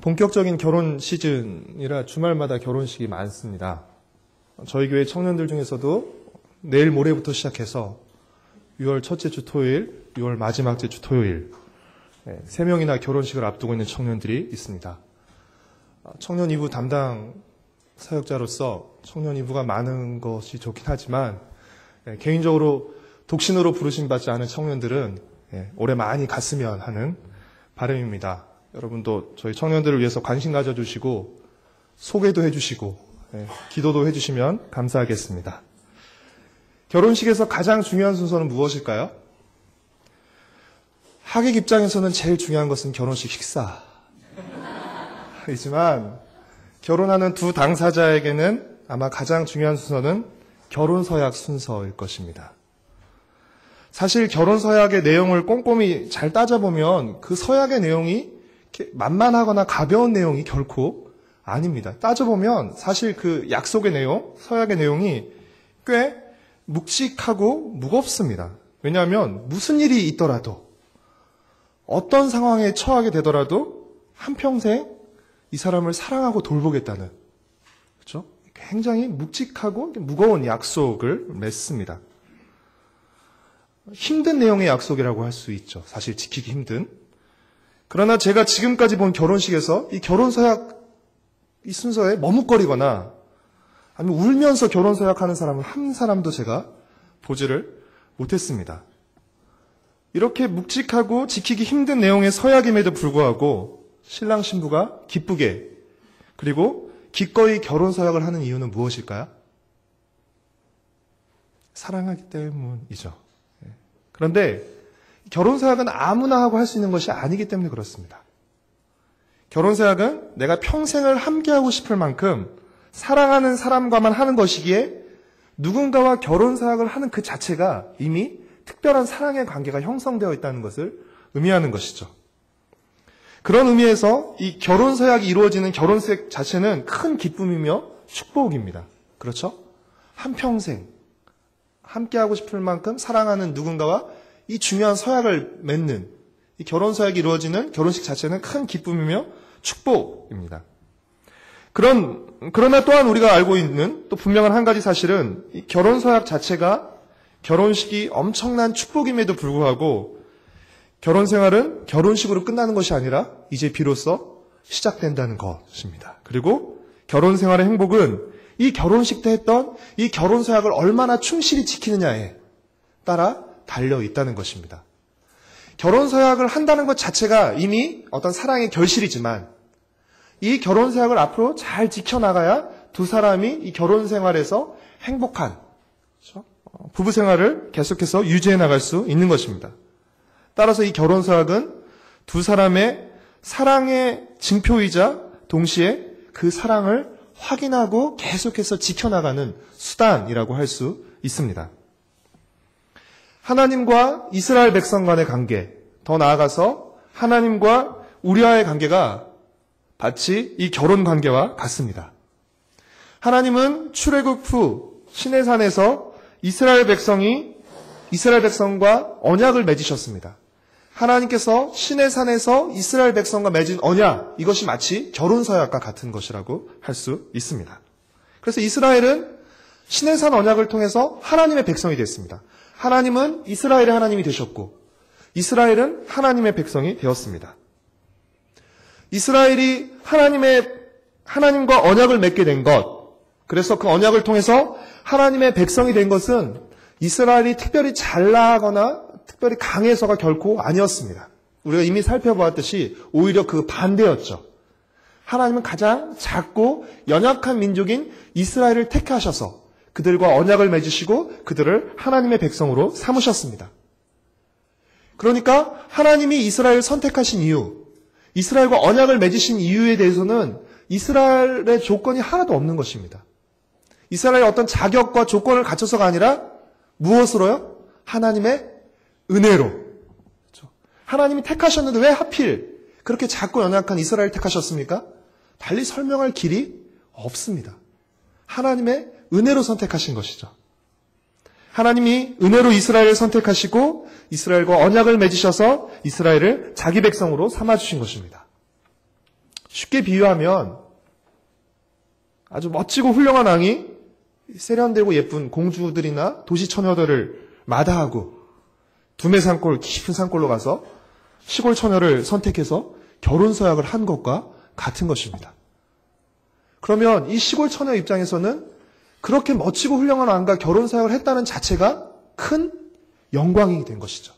본격적인 결혼 시즌이라 주말마다 결혼식이 많습니다. 저희 교회 청년들 중에서도 내일 모레부터 시작해서 6월 첫째 주 토요일, 6월 마지막째 주 토요일 3명이나 결혼식을 앞두고 있는 청년들이 있습니다. 청년 이부 담당 사역자로서 청년 이부가 많은 것이 좋긴 하지만 개인적으로 독신으로 부르심 받지 않은 청년들은 올해 많이 갔으면 하는 바람입니다. 여러분도 저희 청년들을 위해서 관심 가져주시고 소개도 해주시고 기도도 해주시면 감사하겠습니다. 결혼식에서 가장 중요한 순서는 무엇일까요? 하객 입장에서는 제일 중요한 것은 결혼식 식사이지만 결혼하는 두 당사자에게는 아마 가장 중요한 순서는 결혼서약 순서일 것입니다. 사실 결혼서약의 내용을 꼼꼼히 잘 따져보면 그 서약의 내용이 이렇게 만만하거나 가벼운 내용이 결코 아닙니다. 따져보면 사실 그 약속의 내용, 서약의 내용이 꽤 묵직하고 무겁습니다. 왜냐하면 무슨 일이 있더라도 어떤 상황에 처하게 되더라도 한평생 이 사람을 사랑하고 돌보겠다는, 그렇죠? 굉장히 묵직하고 무거운 약속을 맺습니다. 힘든 내용의 약속이라고 할 수 있죠. 사실 지키기 힘든. 그러나 제가 지금까지 본 결혼식에서 이 결혼서약 이 순서에 머뭇거리거나 아니면 울면서 결혼서약하는 사람은 한 사람도 제가 보지를 못했습니다. 이렇게 묵직하고 지키기 힘든 내용의 서약임에도 불구하고 신랑 신부가 기쁘게 그리고 기꺼이 결혼서약을 하는 이유는 무엇일까요? 사랑하기 때문이죠. 그런데 결혼서약은 아무나 하고 할 수 있는 것이 아니기 때문에 그렇습니다. 결혼서약은 내가 평생을 함께하고 싶을 만큼 사랑하는 사람과만 하는 것이기에 누군가와 결혼서약을 하는 그 자체가 이미 특별한 사랑의 관계가 형성되어 있다는 것을 의미하는 것이죠. 그런 의미에서 이 결혼서약이 이루어지는 결혼식 자체는 큰 기쁨이며 축복입니다. 그렇죠? 한평생 함께하고 싶을 만큼 사랑하는 누군가와 이 중요한 서약을 맺는 이 결혼서약이 이루어지는 결혼식 자체는 큰 기쁨이며 축복입니다. 그러나 또한 우리가 알고 있는 또 분명한 한 가지 사실은 이 결혼서약 자체가 결혼식이 엄청난 축복임에도 불구하고 결혼 생활은 결혼식으로 끝나는 것이 아니라 이제 비로소 시작된다는 것입니다. 그리고 결혼 생활의 행복은 이 결혼식 때 했던 이 결혼서약을 얼마나 충실히 지키느냐에 따라 달려 있다는 것입니다. 결혼서약을 한다는 것 자체가 이미 어떤 사랑의 결실이지만 이 결혼서약을 앞으로 잘 지켜나가야 두 사람이 이 결혼생활에서 행복한 부부생활을 계속해서 유지해 나갈 수 있는 것입니다. 따라서 이 결혼서약은 두 사람의 사랑의 징표이자 동시에 그 사랑을 확인하고 계속해서 지켜나가는 수단이라고 할 수 있습니다. 하나님과 이스라엘 백성 간의 관계, 더 나아가서 하나님과 우리와의 관계가 마치 이 결혼 관계와 같습니다. 하나님은 출애굽 후 시내산에서 이스라엘 백성과 언약을 맺으셨습니다. 하나님께서 시내산에서 이스라엘 백성과 맺은 언약, 이것이 마치 결혼서약과 같은 것이라고 할 수 있습니다. 그래서 이스라엘은 시내산 언약을 통해서 하나님의 백성이 됐습니다. 하나님은 이스라엘의 하나님이 되셨고 이스라엘은 하나님의 백성이 되었습니다. 이스라엘이 하나님과 언약을 맺게 된 것, 그래서 그 언약을 통해서 하나님의 백성이 된 것은 이스라엘이 특별히 잘나거나 특별히 강해서가 결코 아니었습니다. 우리가 이미 살펴보았듯이 오히려 그 반대였죠. 하나님은 가장 작고 연약한 민족인 이스라엘을 택하셔서 그들과 언약을 맺으시고 그들을 하나님의 백성으로 삼으셨습니다. 그러니까 하나님이 이스라엘을 선택하신 이유, 이스라엘과 언약을 맺으신 이유에 대해서는 이스라엘의 조건이 하나도 없는 것입니다. 이스라엘의 어떤 자격과 조건을 갖춰서가 아니라 무엇으로요? 하나님의 은혜로. 그렇죠? 하나님이 택하셨는데 왜 하필 그렇게 작고 연약한 이스라엘을 택하셨습니까? 달리 설명할 길이 없습니다. 하나님의 은혜로 선택하신 것이죠. 하나님이 은혜로 이스라엘을 선택하시고 이스라엘과 언약을 맺으셔서 이스라엘을 자기 백성으로 삼아주신 것입니다. 쉽게 비유하면 아주 멋지고 훌륭한 왕이 세련되고 예쁜 공주들이나 도시 처녀들을 마다하고 두메 산골, 깊은 산골로 가서 시골 처녀를 선택해서 결혼 서약을 한 것과 같은 것입니다. 그러면 이 시골 처녀 입장에서는 그렇게 멋지고 훌륭한 왕과 결혼 서약을 했다는 자체가 큰 영광이 된 것이죠.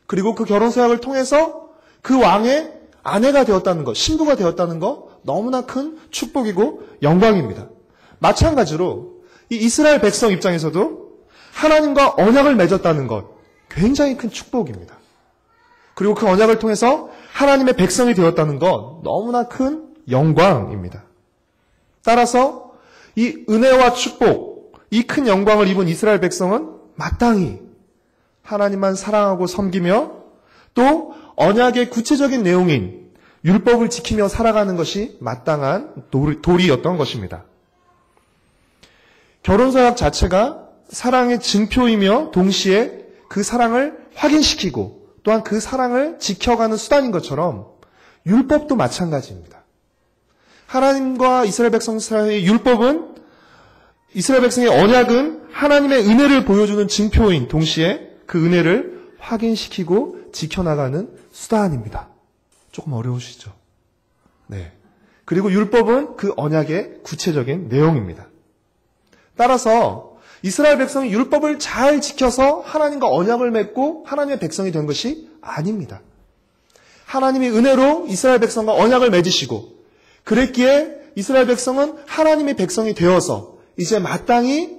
그리고 그 결혼 서약을 통해서 그 왕의 아내가 되었다는 것, 신부가 되었다는 것, 너무나 큰 축복이고 영광입니다. 마찬가지로 이 이스라엘 백성 입장에서도 하나님과 언약을 맺었다는 것, 굉장히 큰 축복입니다. 그리고 그 언약을 통해서 하나님의 백성이 되었다는 것, 너무나 큰 영광입니다. 따라서 이 은혜와 축복, 이 큰 영광을 입은 이스라엘 백성은 마땅히 하나님만 사랑하고 섬기며 또 언약의 구체적인 내용인 율법을 지키며 살아가는 것이 마땅한 도리였던 것입니다. 결혼서약 자체가 사랑의 증표이며 동시에 그 사랑을 확인시키고 또한 그 사랑을 지켜가는 수단인 것처럼 율법도 마찬가지입니다. 하나님과 이스라엘 백성 사이의 율법은 이스라엘 백성의 언약은 하나님의 은혜를 보여주는 증표인 동시에 그 은혜를 확인시키고 지켜나가는 수단입니다. 조금 어려우시죠? 네. 그리고 율법은 그 언약의 구체적인 내용입니다. 따라서 이스라엘 백성이 율법을 잘 지켜서 하나님과 언약을 맺고 하나님의 백성이 된 것이 아닙니다. 하나님이 은혜로 이스라엘 백성과 언약을 맺으시고 그랬기에 이스라엘 백성은 하나님의 백성이 되어서 이제 마땅히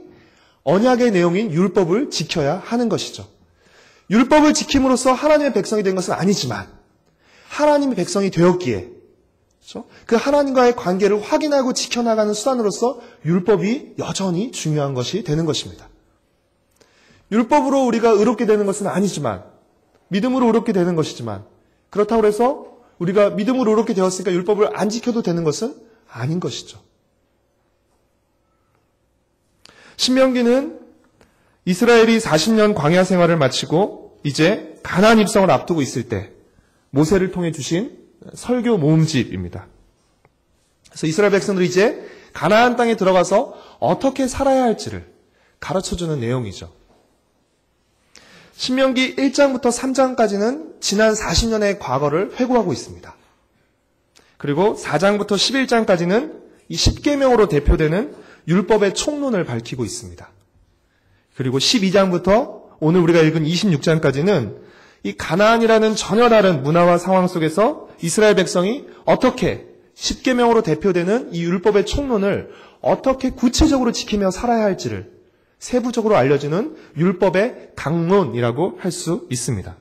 언약의 내용인 율법을 지켜야 하는 것이죠. 율법을 지킴으로써 하나님의 백성이 된 것은 아니지만 하나님의 백성이 되었기에 그렇죠? 그 하나님과의 관계를 확인하고 지켜나가는 수단으로서 율법이 여전히 중요한 것이 되는 것입니다. 율법으로 우리가 의롭게 되는 것은 아니지만 믿음으로 의롭게 되는 것이지만 그렇다고 해서 우리가 믿음으로 의롭게 되었으니까 율법을 안 지켜도 되는 것은 아닌 것이죠. 신명기는 이스라엘이 40년 광야 생활을 마치고 이제 가나안 입성을 앞두고 있을 때 모세를 통해 주신 설교 모음집입니다. 그래서 이스라엘 백성들이 이제 가나안 땅에 들어가서 어떻게 살아야 할지를 가르쳐주는 내용이죠. 신명기 1장부터 3장까지는 지난 40년의 과거를 회고하고 있습니다. 그리고 4장부터 11장까지는 이 10계명으로 대표되는 율법의 총론을 밝히고 있습니다. 그리고 12장부터 오늘 우리가 읽은 26장까지는 이 가나안이라는 전혀 다른 문화와 상황 속에서 이스라엘 백성이 어떻게 10계명으로 대표되는 이 율법의 총론을 어떻게 구체적으로 지키며 살아야 할지를 세부적으로 알려주는 율법의 강론이라고 할 수 있습니다.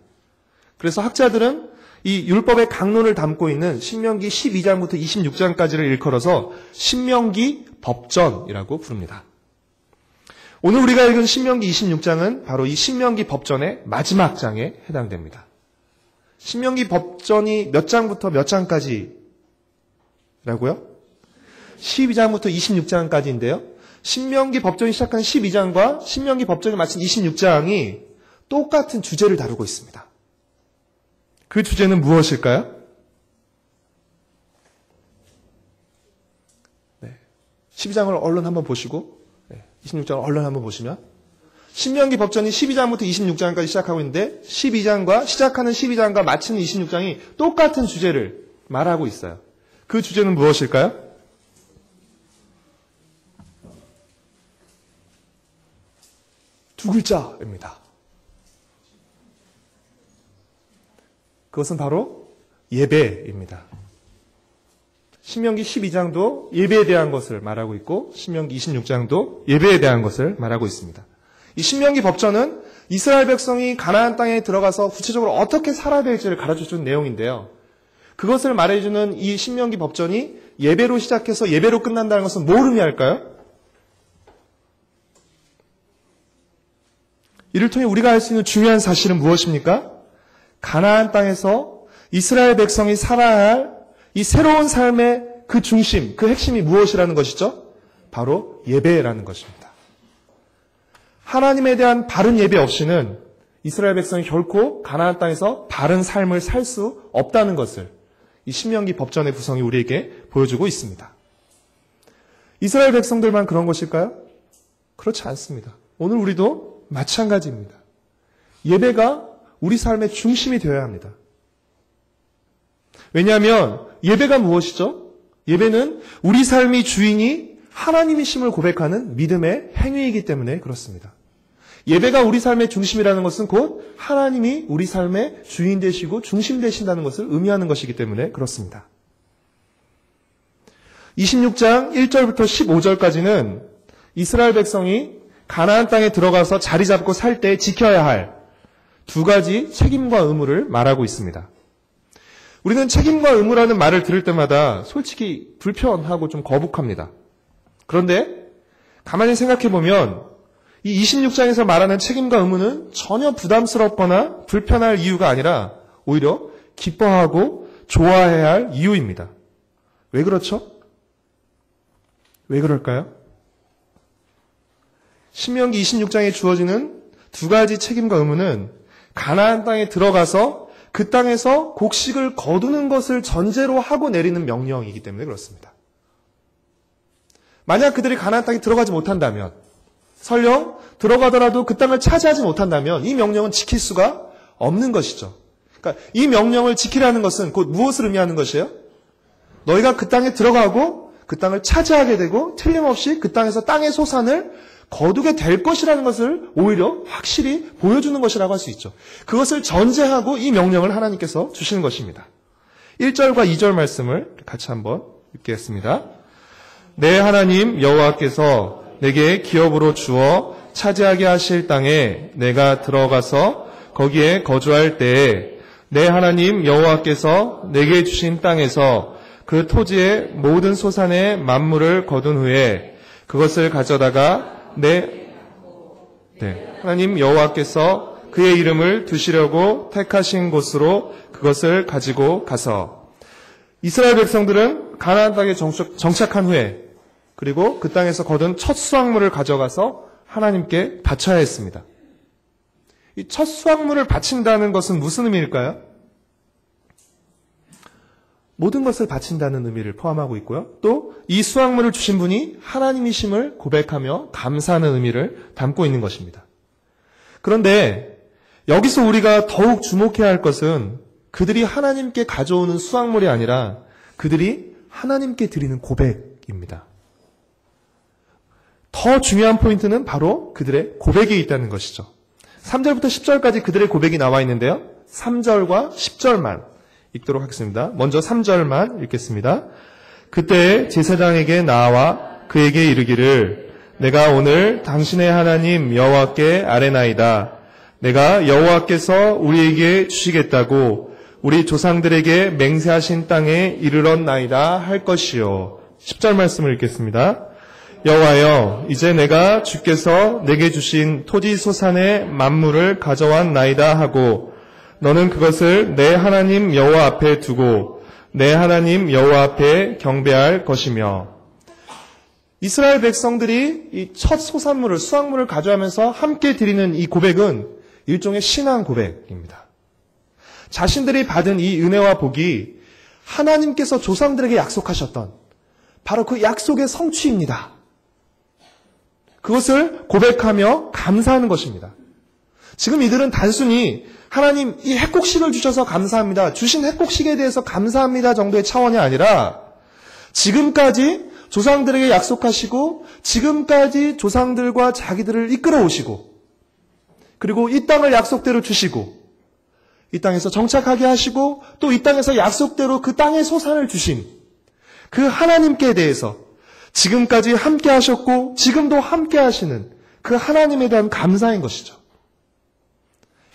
그래서 학자들은 이 율법의 강론을 담고 있는 신명기 12장부터 26장까지를 일컬어서 신명기 법전이라고 부릅니다. 오늘 우리가 읽은 신명기 26장은 바로 이 신명기 법전의 마지막 장에 해당됩니다. 신명기 법전이 몇 장부터 몇 장까지라고요? 12장부터 26장까지인데요. 신명기 법전이 시작한 12장과 신명기 법전이 마친 26장이 똑같은 주제를 다루고 있습니다. 그 주제는 무엇일까요? 네. 12장을 얼른 한번 보시고 26장을 얼른 한번 보시면 신명기 법전이 12장부터 26장까지 시작하고 있는데 시작하는 12장과 마치는 26장이 똑같은 주제를 말하고 있어요. 그 주제는 무엇일까요? 두 글자입니다. 그것은 바로 예배입니다. 신명기 12장도 예배에 대한 것을 말하고 있고 신명기 26장도 예배에 대한 것을 말하고 있습니다. 이 신명기 법전은 이스라엘 백성이 가나안 땅에 들어가서 구체적으로 어떻게 살아야 될지를 가르쳐주는 내용인데요. 그것을 말해주는 이 신명기 법전이 예배로 시작해서 예배로 끝난다는 것은 뭘 의미할까요? 이를 통해 우리가 알 수 있는 중요한 사실은 무엇입니까? 가나안 땅에서 이스라엘 백성이 살아야 할 이 새로운 삶의 그 중심, 그 핵심이 무엇이라는 것이죠? 바로 예배라는 것입니다. 하나님에 대한 바른 예배 없이는 이스라엘 백성이 결코 가나안 땅에서 바른 삶을 살 수 없다는 것을 이 신명기 법전의 구성이 우리에게 보여주고 있습니다. 이스라엘 백성들만 그런 것일까요? 그렇지 않습니다. 오늘 우리도 마찬가지입니다. 예배가 우리 삶의 중심이 되어야 합니다. 왜냐하면 예배가 무엇이죠? 예배는 우리 삶의 주인이 하나님이심을 고백하는 믿음의 행위이기 때문에 그렇습니다. 예배가 우리 삶의 중심이라는 것은 곧 하나님이 우리 삶의 주인 되시고 중심 되신다는 것을 의미하는 것이기 때문에 그렇습니다. 26장 1절부터 15절까지는 이스라엘 백성이 가나안 땅에 들어가서 자리 잡고 살 때 지켜야 할 두 가지 책임과 의무를 말하고 있습니다. 우리는 책임과 의무라는 말을 들을 때마다 솔직히 불편하고 좀 거북합니다. 그런데 가만히 생각해 보면 이 26장에서 말하는 책임과 의무는 전혀 부담스럽거나 불편할 이유가 아니라 오히려 기뻐하고 좋아해야 할 이유입니다. 왜 그렇죠? 왜 그럴까요? 신명기 26장에 주어지는 두 가지 책임과 의무는 가나안 땅에 들어가서 그 땅에서 곡식을 거두는 것을 전제로 하고 내리는 명령이기 때문에 그렇습니다. 만약 그들이 가나안 땅에 들어가지 못한다면, 설령 들어가더라도 그 땅을 차지하지 못한다면 이 명령은 지킬 수가 없는 것이죠. 그러니까 이 명령을 지키라는 것은 곧 무엇을 의미하는 것이에요? 너희가 그 땅에 들어가고 그 땅을 차지하게 되고 틀림없이 그 땅에서 땅의 소산을 거두게 될 것이라는 것을 오히려 확실히 보여주는 것이라고 할 수 있죠. 그것을 전제하고 이 명령을 하나님께서 주시는 것입니다. 1절과 2절 말씀을 같이 한번 읽겠습니다. 내 하나님 여호와께서 내게 기업으로 주어 차지하게 하실 땅에 내가 들어가서 거기에 거주할 때에 내 하나님 여호와께서 내게 주신 땅에서 그 토지의 모든 소산의 만물을 거둔 후에 그것을 가져다가 하나님 여호와께서 그의 이름을 두시려고 택하신 곳으로 그것을 가지고 가서 이스라엘 백성들은 가나안 땅에 정착한 후에 그리고 그 땅에서 거둔 첫 수확물을 가져가서 하나님께 바쳐야 했습니다. 이 첫 수확물을 바친다는 것은 무슨 의미일까요? 모든 것을 바친다는 의미를 포함하고 있고요. 또 이 수확물을 주신 분이 하나님이심을 고백하며 감사하는 의미를 담고 있는 것입니다. 그런데 여기서 우리가 더욱 주목해야 할 것은 그들이 하나님께 가져오는 수확물이 아니라 그들이 하나님께 드리는 고백입니다. 더 중요한 포인트는 바로 그들의 고백이 있다는 것이죠. 3절부터 10절까지 그들의 고백이 나와 있는데요. 3절과 10절만 읽도록 하겠습니다. 먼저 3절만 읽겠습니다. 그때 제사장에게 나와 그에게 이르기를 내가 오늘 당신의 하나님 여호와께 아뢰나이다. 내가 여호와께서 우리에게 주시겠다고 우리 조상들에게 맹세하신 땅에 이르렀나이다 할 것이요. 10절 말씀을 읽겠습니다. 여호와여 이제 내가 주께서 내게 주신 토지 소산의 만물을 가져왔나이다 하고 너는 그것을 내 하나님 여호와 앞에 두고 내 하나님 여호와 앞에 경배할 것이며 이스라엘 백성들이 이 첫 소산물을 수확물을 가져가면서 함께 드리는 이 고백은 일종의 신앙 고백입니다. 자신들이 받은 이 은혜와 복이 하나님께서 조상들에게 약속하셨던 바로 그 약속의 성취입니다. 그것을 고백하며 감사하는 것입니다. 지금 이들은 단순히 하나님 이 핵곡식을 주셔서 감사합니다. 주신 핵곡식에 대해서 감사합니다 정도의 차원이 아니라 지금까지 조상들에게 약속하시고 지금까지 조상들과 자기들을 이끌어 오시고 그리고 이 땅을 약속대로 주시고 이 땅에서 정착하게 하시고 또 이 땅에서 약속대로 그 땅의 소산을 주신 그 하나님께 대해서 지금까지 함께 하셨고 지금도 함께 하시는 그 하나님에 대한 감사인 것이죠.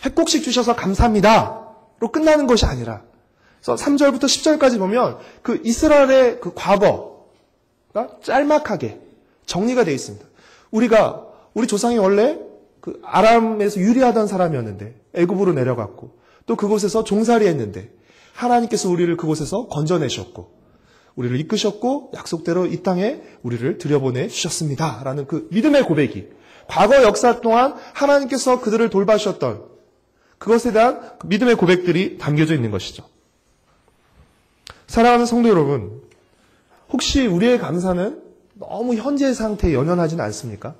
핵곡식 주셔서 감사합니다로 끝나는 것이 아니라 그래서 3절부터 10절까지 보면 그 이스라엘의 그 과거가 짤막하게 정리가 되어 있습니다. 우리 조상이 원래 그 아람에서 유리하던 사람이었는데 애굽으로 내려갔고 또 그곳에서 종살이했는데 하나님께서 우리를 그곳에서 건져내셨고 우리를 이끄셨고 약속대로 이 땅에 우리를 들여보내 주셨습니다라는 그 믿음의 고백이 과거 역사 동안 하나님께서 그들을 돌봐주셨던 그것에 대한 믿음의 고백들이 담겨져 있는 것이죠. 사랑하는 성도 여러분, 혹시 우리의 감사는 너무 현재의 상태에 연연하지는 않습니까?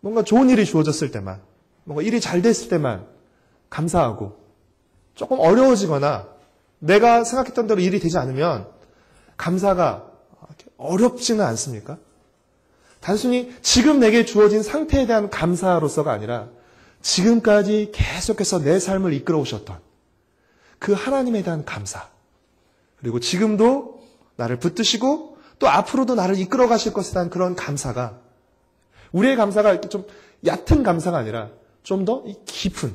뭔가 좋은 일이 주어졌을 때만, 뭔가 일이 잘 됐을 때만 감사하고, 조금 어려워지거나 내가 생각했던 대로 일이 되지 않으면 감사가 어렵지는 않습니까? 단순히 지금 내게 주어진 상태에 대한 감사로서가 아니라 지금까지 계속해서 내 삶을 이끌어 오셨던 그 하나님에 대한 감사, 그리고 지금도 나를 붙드시고 또 앞으로도 나를 이끌어 가실 것에 대한 그런 감사가, 우리의 감사가 이렇게 좀 얕은 감사가 아니라 좀 더 깊은,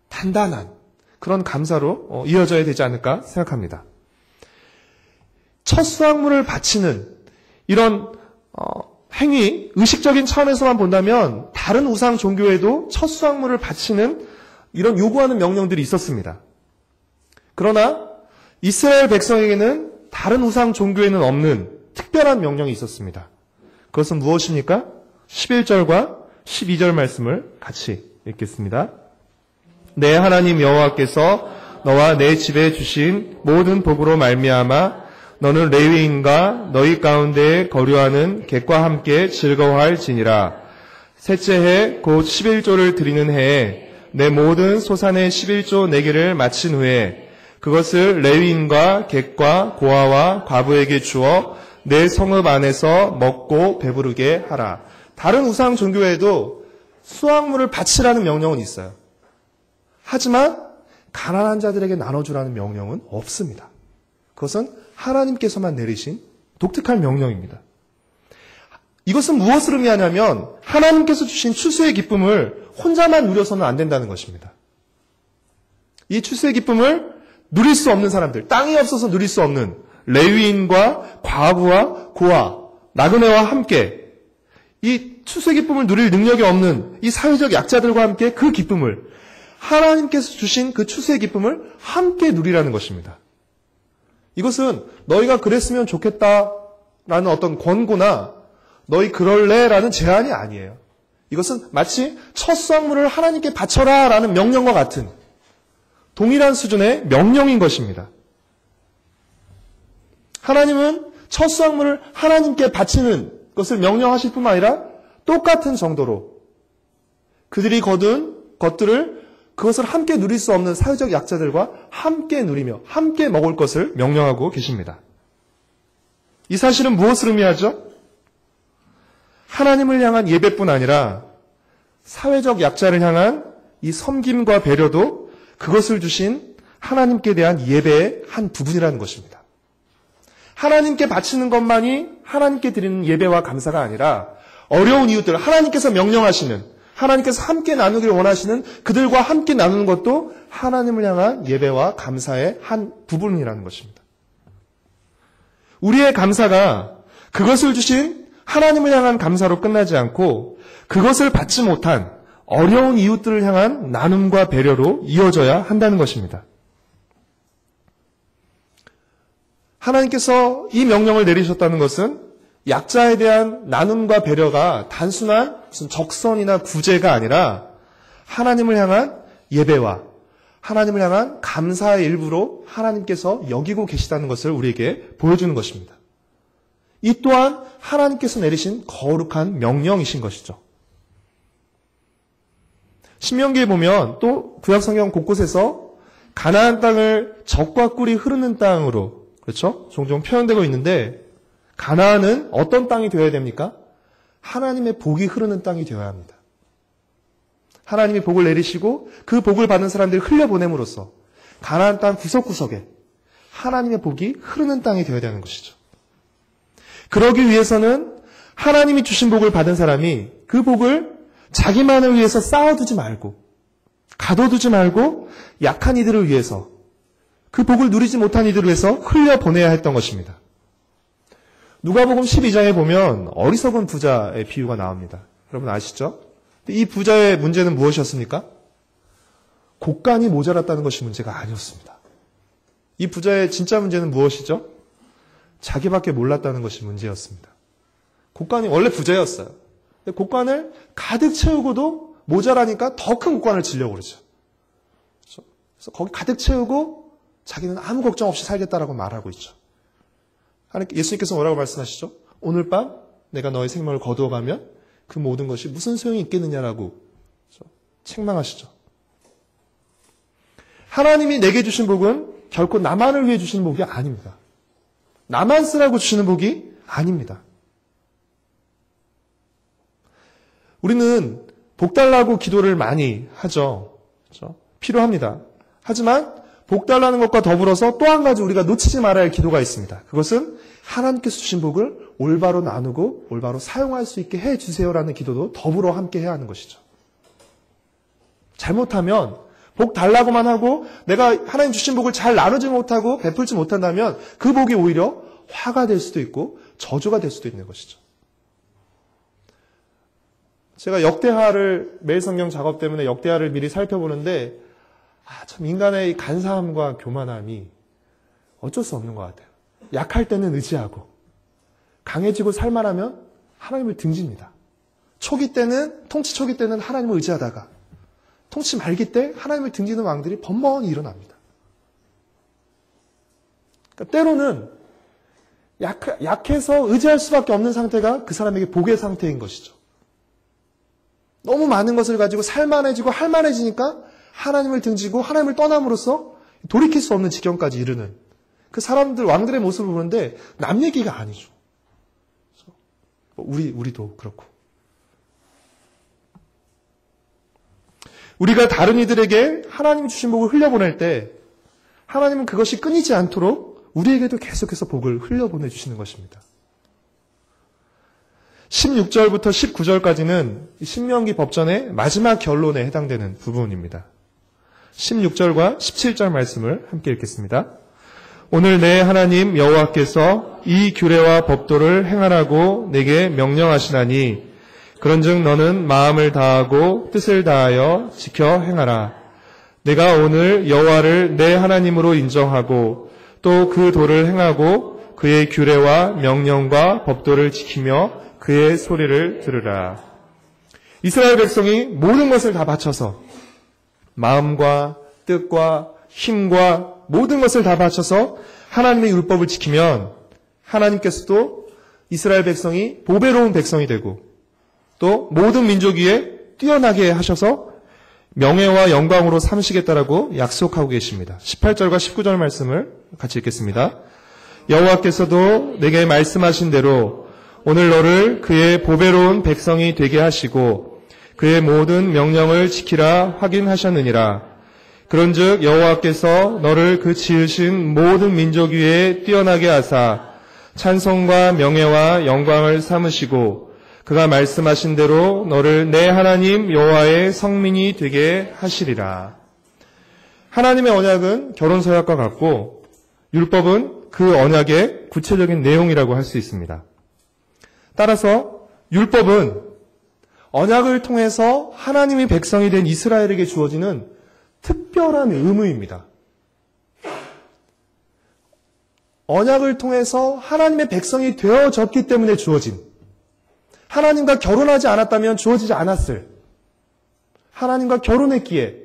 단단한 그런 감사로 이어져야 되지 않을까 생각합니다. 첫 수확물을 바치는 이런 행위, 의식적인 차원에서만 본다면 다른 우상 종교에도 첫 수확물을 바치는 이런 요구하는 명령들이 있었습니다. 그러나 이스라엘 백성에게는 다른 우상 종교에는 없는 특별한 명령이 있었습니다. 그것은 무엇입니까? 11절과 12절 말씀을 같이 읽겠습니다. 내 하나님 여호와께서 너와 내 집에 주신 모든 복으로 말미암아 너는 레위인과 너희 가운데 거류하는 객과 함께 즐거워할지니라. 셋째 해 곧 11조를 드리는 해에 내 모든 소산의 11조 내기를 마친 후에 그것을 레위인과 객과 고아와 과부에게 주어 내 성읍 안에서 먹고 배부르게 하라. 다른 우상 종교에도 수확물을 바치라는 명령은 있어요. 하지만 가난한 자들에게 나눠주라는 명령은 없습니다. 그것은 하나님께서만 내리신 독특한 명령입니다. 이것은 무엇을 의미하냐면 하나님께서 주신 추수의 기쁨을 혼자만 누려서는 안 된다는 것입니다. 이 추수의 기쁨을 누릴 수 없는 사람들, 땅이 없어서 누릴 수 없는 레위인과 과부와 고아, 나그네와 함께 이 추수의 기쁨을 누릴 능력이 없는 이 사회적 약자들과 함께 그 기쁨을, 하나님께서 주신 그 추수의 기쁨을 함께 누리라는 것입니다. 이것은 너희가 그랬으면 좋겠다라는 어떤 권고나 너희 그럴래라는 제안이 아니에요. 이것은 마치 첫 수확물을 하나님께 바쳐라라는 명령과 같은 동일한 수준의 명령인 것입니다. 하나님은 첫 수확물을 하나님께 바치는 것을 명령하실 뿐만 아니라 똑같은 정도로 그들이 거둔 것들을, 그것을 함께 누릴 수 없는 사회적 약자들과 함께 누리며 함께 먹을 것을 명령하고 계십니다. 이 사실은 무엇을 의미하죠? 하나님을 향한 예배뿐 아니라 사회적 약자를 향한 이 섬김과 배려도 그것을 주신 하나님께 대한 예배의 한 부분이라는 것입니다. 하나님께 바치는 것만이 하나님께 드리는 예배와 감사가 아니라 어려운 이웃들, 하나님께서 명령하시는, 하나님께서 함께 나누기를 원하시는 그들과 함께 나누는 것도 하나님을 향한 예배와 감사의 한 부분이라는 것입니다. 우리의 감사가 그것을 주신 하나님을 향한 감사로 끝나지 않고 그것을 받지 못한 어려운 이웃들을 향한 나눔과 배려로 이어져야 한다는 것입니다. 하나님께서 이 명령을 내리셨다는 것은 약자에 대한 나눔과 배려가 단순한 무슨 적선이나 구제가 아니라 하나님을 향한 예배와 하나님을 향한 감사의 일부로 하나님께서 여기고 계시다는 것을 우리에게 보여주는 것입니다. 이 또한 하나님께서 내리신 거룩한 명령이신 것이죠. 신명기에 보면 또 구약성경 곳곳에서 가나안 땅을 젖과 꿀이 흐르는 땅으로, 그렇죠? 종종 표현되고 있는데 가나안은 어떤 땅이 되어야 됩니까? 하나님의 복이 흐르는 땅이 되어야 합니다. 하나님이 복을 내리시고 그 복을 받는 사람들을 흘려보냄으로써 가나안 땅 구석구석에 하나님의 복이 흐르는 땅이 되어야 되는 것이죠. 그러기 위해서는 하나님이 주신 복을 받은 사람이 그 복을 자기만을 위해서 쌓아두지 말고, 가둬두지 말고 약한 이들을 위해서, 그 복을 누리지 못한 이들을 위해서 흘려보내야 했던 것입니다. 누가복음 12장에 보면 어리석은 부자의 비유가 나옵니다. 여러분 아시죠? 이 부자의 문제는 무엇이었습니까? 곡간이 모자랐다는 것이 문제가 아니었습니다. 이 부자의 진짜 문제는 무엇이죠? 자기밖에 몰랐다는 것이 문제였습니다. 곡간이 원래 부자였어요. 근데 곡간을 가득 채우고도 모자라니까 더 큰 곡간을 지려고 그러죠. 그래서 거기 가득 채우고 자기는 아무 걱정 없이 살겠다라고 말하고 있죠. 예수님께서 뭐라고 말씀하시죠? 오늘 밤 내가 너의 생명을 거두어가면 그 모든 것이 무슨 소용이 있겠느냐라고 책망하시죠. 하나님이 내게 주신 복은 결코 나만을 위해 주시는 복이 아닙니다. 나만 쓰라고 주시는 복이 아닙니다. 우리는 복 달라고 기도를 많이 하죠. 그렇죠? 필요합니다. 하지만 복 달라는 것과 더불어서 또 한 가지 우리가 놓치지 말아야 할 기도가 있습니다. 그것은 하나님께서 주신 복을 올바로 나누고 올바로 사용할 수 있게 해주세요라는 기도도 더불어 함께 해야 하는 것이죠. 잘못하면 복 달라고만 하고 내가 하나님 주신 복을 잘 나누지 못하고 베풀지 못한다면 그 복이 오히려 화가 될 수도 있고 저주가 될 수도 있는 것이죠. 제가 역대하를 매일 성경 작업 때문에 역대하를 미리 살펴보는데 참 인간의 간사함과 교만함이 어쩔 수 없는 것 같아요. 약할 때는 의지하고 강해지고 살만하면 하나님을 등집니다. 통치 초기 때는 하나님을 의지하다가 통치 말기 때 하나님을 등지는 왕들이 번번이 일어납니다. 그러니까 때로는 약해서 의지할 수밖에 없는 상태가 그 사람에게 복의 상태인 것이죠. 너무 많은 것을 가지고 살만해지고 할만해지니까 하나님을 등지고 하나님을 떠남으로써 돌이킬 수 없는 지경까지 이르는 그 사람들, 왕들의 모습을 보는데 남 얘기가 아니죠. 우리도 그렇고. 우리가 다른 이들에게 하나님이 주신 복을 흘려보낼 때 하나님은 그것이 끊이지 않도록 우리에게도 계속해서 복을 흘려보내주시는 것입니다. 16절부터 19절까지는 신명기 법전의 마지막 결론에 해당되는 부분입니다. 16절과 17절 말씀을 함께 읽겠습니다. 오늘 내 하나님 여호와께서 이 규례와 법도를 행하라고 내게 명령하시나니 그런즉 너는 마음을 다하고 뜻을 다하여 지켜 행하라. 내가 오늘 여호와를 내 하나님으로 인정하고 또 그 도를 행하고 그의 규례와 명령과 법도를 지키며 그의 소리를 들으라. 이스라엘 백성이 모든 것을 다 바쳐서 마음과 뜻과 힘과 모든 것을 다 바쳐서 하나님의 율법을 지키면 하나님께서도 이스라엘 백성이 보배로운 백성이 되고 또 모든 민족 위에 뛰어나게 하셔서 명예와 영광으로 삼으시겠다라고 약속하고 계십니다. 18절과 19절 말씀을 같이 읽겠습니다. 여호와께서도 내게 말씀하신 대로 오늘 너를 그의 보배로운 백성이 되게 하시고 그의 모든 명령을 지키라 확인하셨느니라. 그런즉 여호와께서 너를 그 지으신 모든 민족 위에 뛰어나게 하사 찬송과 명예와 영광을 삼으시고 그가 말씀하신 대로 너를 내 하나님 여호와의 성민이 되게 하시리라. 하나님의 언약은 결혼 서약과 같고 율법은 그 언약의 구체적인 내용이라고 할 수 있습니다. 따라서 율법은 언약을 통해서 하나님의 백성이 된 이스라엘에게 주어지는 특별한 의무입니다. 언약을 통해서 하나님의 백성이 되어졌기 때문에 주어진, 하나님과 결혼하지 않았다면 주어지지 않았을, 하나님과 결혼했기에,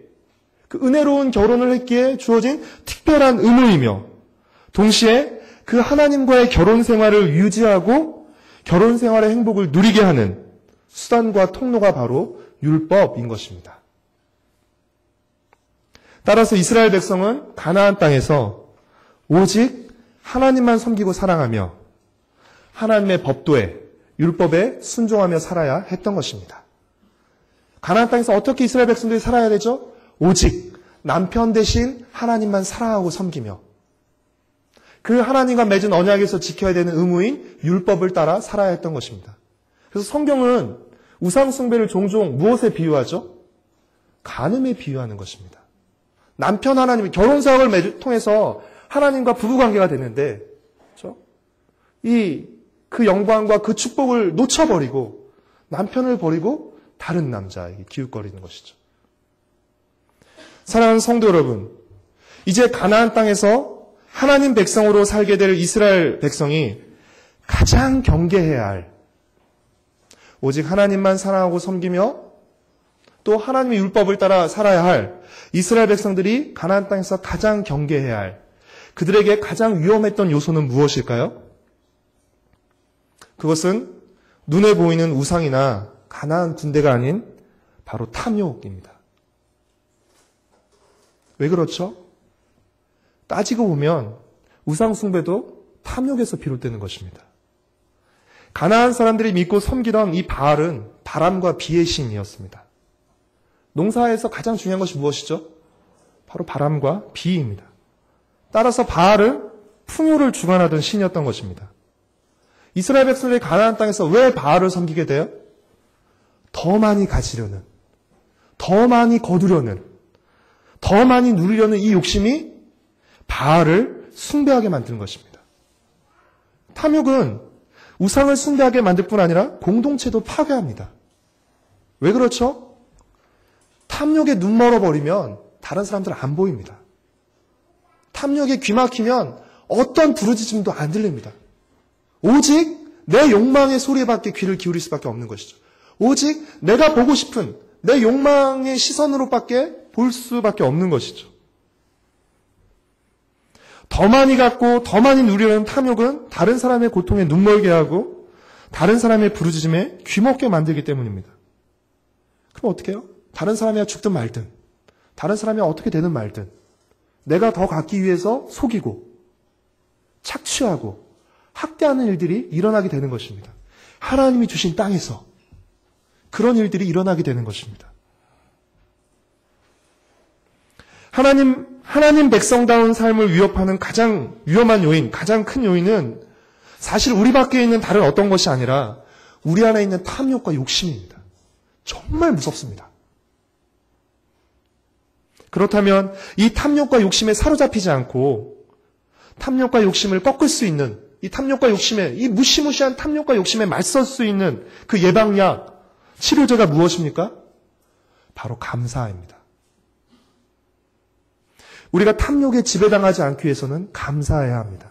그 은혜로운 결혼을 했기에 주어진 특별한 의무이며 동시에 그 하나님과의 결혼 생활을 유지하고 결혼 생활의 행복을 누리게 하는 수단과 통로가 바로 율법인 것입니다. 따라서 이스라엘 백성은 가나안 땅에서 오직 하나님만 섬기고 사랑하며 하나님의 법도에, 율법에 순종하며 살아야 했던 것입니다. 가나안 땅에서 어떻게 이스라엘 백성들이 살아야 되죠? 오직 남편 대신 하나님만 사랑하고 섬기며 그 하나님과 맺은 언약에서 지켜야 되는 의무인 율법을 따라 살아야 했던 것입니다. 그래서 성경은 우상 숭배를 종종 무엇에 비유하죠? 간음에 비유하는 것입니다. 남편 하나님, 결혼 사역을 통해서 하나님과 부부관계가 되는데, 그렇죠? 그 영광과 그 축복을 놓쳐버리고 남편을 버리고 다른 남자에게 기웃거리는 것이죠. 사랑하는 성도 여러분, 이제 가나안 땅에서 하나님 백성으로 살게 될 이스라엘 백성이 가장 경계해야 할, 오직 하나님만 사랑하고 섬기며 또 하나님의 율법을 따라 살아야 할 이스라엘 백성들이 가나안 땅에서 가장 경계해야 할 그들에게 가장 위험했던 요소는 무엇일까요? 그것은 눈에 보이는 우상이나 가나안 군대가 아닌 바로 탐욕입니다. 왜 그렇죠? 따지고 보면 우상 숭배도 탐욕에서 비롯되는 것입니다. 가나안 사람들이 믿고 섬기던 이 바알은 바람과 비의 신이었습니다. 농사에서 가장 중요한 것이 무엇이죠? 바로 바람과 비입니다. 따라서 바알은 풍요를 주관하던 신이었던 것입니다. 이스라엘 백성들이 가나안 땅에서 왜 바알을 섬기게 돼요? 더 많이 가지려는, 더 많이 거두려는, 더 많이 누리려는 이 욕심이 바알을 숭배하게 만드는 것입니다. 탐욕은 우상을 숭배하게 만들 뿐 아니라 공동체도 파괴합니다. 왜 그렇죠? 탐욕에 눈 멀어버리면 다른 사람들 안 보입니다. 탐욕에 귀 막히면 어떤 부르짖음도 안 들립니다. 오직 내 욕망의 소리밖에 귀를 기울일 수밖에 없는 것이죠. 오직 내가 보고 싶은 내 욕망의 시선으로밖에 볼 수밖에 없는 것이죠. 더 많이 갖고 더 많이 누리려는 탐욕은 다른 사람의 고통에 눈멀게 하고 다른 사람의 부르짖음에 귀먹게 만들기 때문입니다. 그럼 어떻게 해요? 다른 사람이 죽든 말든 다른 사람이 어떻게 되든 말든 내가 더 갖기 위해서 속이고 착취하고 학대하는 일들이 일어나게 되는 것입니다. 하나님이 주신 땅에서 그런 일들이 일어나게 되는 것입니다. 하나님 백성다운 삶을 위협하는 가장 위험한 요인, 가장 큰 요인은 사실 우리 밖에 있는 다른 어떤 것이 아니라 우리 안에 있는 탐욕과 욕심입니다. 정말 무섭습니다. 그렇다면 이 탐욕과 욕심에 사로잡히지 않고 탐욕과 욕심을 꺾을 수 있는 이 탐욕과 욕심에 이 무시무시한 탐욕과 욕심에 맞설 수 있는 그 예방약, 치료제가 무엇입니까? 바로 감사입니다. 우리가 탐욕에 지배당하지 않기 위해서는 감사해야 합니다.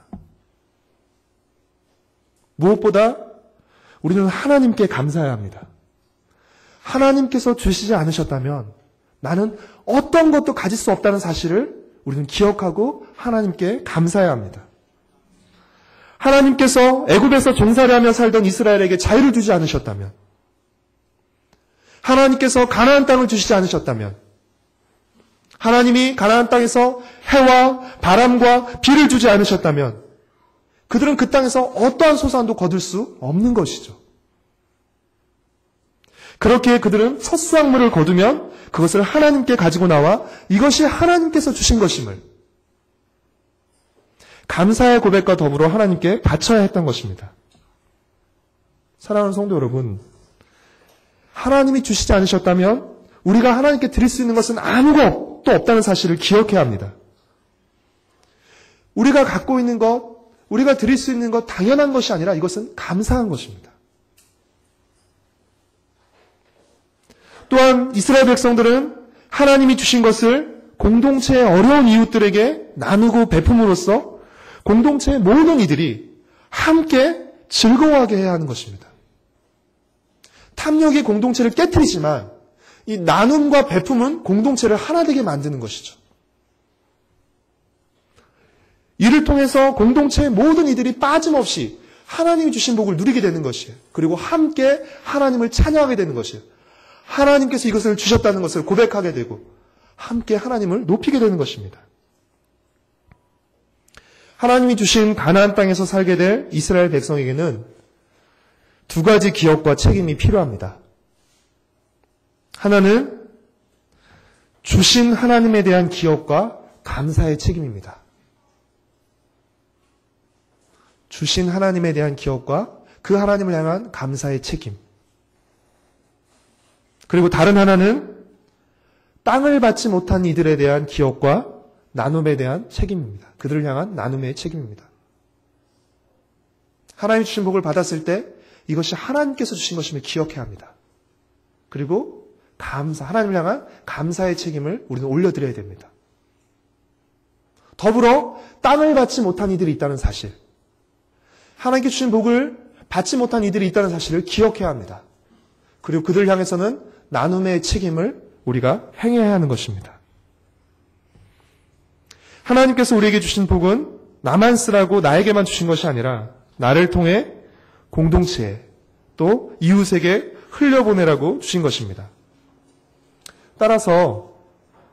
무엇보다 우리는 하나님께 감사해야 합니다. 하나님께서 주시지 않으셨다면 나는 어떤 것도 가질 수 없다는 사실을 우리는 기억하고 하나님께 감사해야 합니다. 하나님께서 애굽에서 종살이 하며 살던 이스라엘에게 자유를 주지 않으셨다면, 하나님께서 가나안 땅을 주시지 않으셨다면, 하나님이 가나안 땅에서 해와 바람과 비를 주지 않으셨다면 그들은 그 땅에서 어떠한 소산도 거둘 수 없는 것이죠. 그렇게 그들은 첫 수확물을 거두면 그것을 하나님께 가지고 나와 이것이 하나님께서 주신 것임을 감사의 고백과 더불어 하나님께 바쳐야 했던 것입니다. 사랑하는 성도 여러분, 하나님이 주시지 않으셨다면 우리가 하나님께 드릴 수 있는 것은 아무것도 없다는 사실을 기억해야 합니다. 우리가 갖고 있는 것, 우리가 드릴 수 있는 것 당연한 것이 아니라 이것은 감사한 것입니다. 또한 이스라엘 백성들은 하나님이 주신 것을 공동체의 어려운 이웃들에게 나누고 베품으로써 공동체의 모든 이들이 함께 즐거워하게 해야 하는 것입니다. 탐욕이 공동체를 깨트리지만 이 나눔과 베품은 공동체를 하나 되게 만드는 것이죠. 이를 통해서 공동체의 모든 이들이 빠짐없이 하나님이 주신 복을 누리게 되는 것이에요. 그리고 함께 하나님을 찬양하게 되는 것이에요. 하나님께서 이것을 주셨다는 것을 고백하게 되고 함께 하나님을 높이게 되는 것입니다. 하나님이 주신 가나안 땅에서 살게 될 이스라엘 백성에게는 두 가지 기억과 책임이 필요합니다. 하나는 주신 하나님에 대한 기억과 감사의 책임입니다. 주신 하나님에 대한 기억과 그 하나님을 향한 감사의 책임. 그리고 다른 하나는 땅을 받지 못한 이들에 대한 기억과 나눔에 대한 책임입니다. 그들을 향한 나눔의 책임입니다. 하나님이 주신 복을 받았을 때 이것이 하나님께서 주신 것임을 기억해야 합니다. 그리고 하나님을 향한 감사의 책임을 우리는 올려드려야 됩니다. 더불어 땅을 받지 못한 이들이 있다는 사실, 하나님께 주신 복을 받지 못한 이들이 있다는 사실을 기억해야 합니다. 그리고 그들을 향해서는 나눔의 책임을 우리가 행해야 하는 것입니다. 하나님께서 우리에게 주신 복은 나만 쓰라고 나에게만 주신 것이 아니라 나를 통해 공동체에 또 이웃에게 흘려보내라고 주신 것입니다. 따라서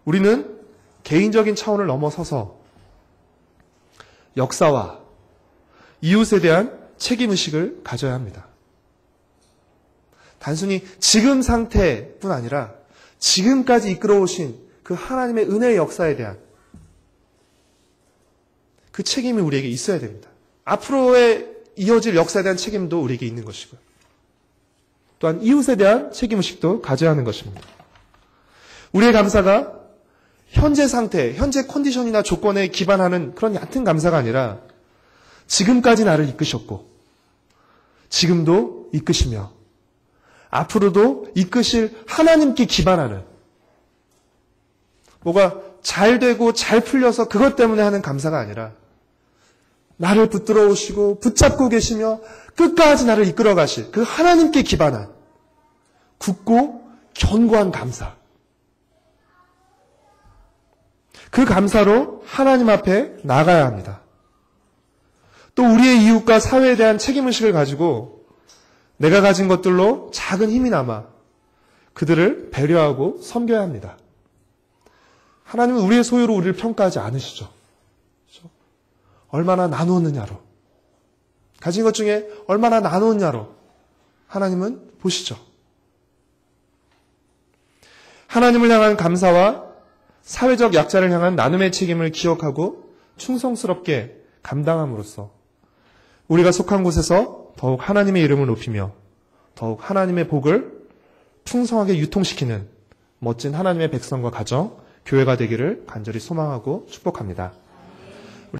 우리는 개인적인 차원을 넘어서서 역사와 이웃에 대한 책임의식을 가져야 합니다. 단순히 지금 상태뿐 아니라 지금까지 이끌어오신 그 하나님의 은혜의 역사에 대한 그 책임이 우리에게 있어야 됩니다. 앞으로의 이어질 역사에 대한 책임도 우리에게 있는 것이고요. 또한 이웃에 대한 책임의식도 가져야 하는 것입니다. 우리의 감사가 현재 상태, 현재 컨디션이나 조건에 기반하는 그런 얕은 감사가 아니라 지금까지 나를 이끄셨고 지금도 이끄시며 앞으로도 이끄실 하나님께 기반하는 뭐가 잘 되고 잘 풀려서 그것 때문에 하는 감사가 아니라 나를 붙들어 오시고 붙잡고 계시며 끝까지 나를 이끌어 가실 그 하나님께 기반한 굳고 견고한 감사. 그 감사로 하나님 앞에 나가야 합니다. 또 우리의 이웃과 사회에 대한 책임의식을 가지고 내가 가진 것들로 작은 힘이 남아 그들을 배려하고 섬겨야 합니다. 하나님은 우리의 소유로 우리를 평가하지 않으시죠. 그렇죠? 얼마나 나누었느냐로, 가진 것 중에 얼마나 나누었냐로 하나님은 보시죠. 하나님을 향한 감사와 사회적 약자를 향한 나눔의 책임을 기억하고 충성스럽게 감당함으로써 우리가 속한 곳에서 더욱 하나님의 이름을 높이며 더욱 하나님의 복을 풍성하게 유통시키는 멋진 하나님의 백성과 가정, 교회가 되기를 간절히 소망하고 축복합니다.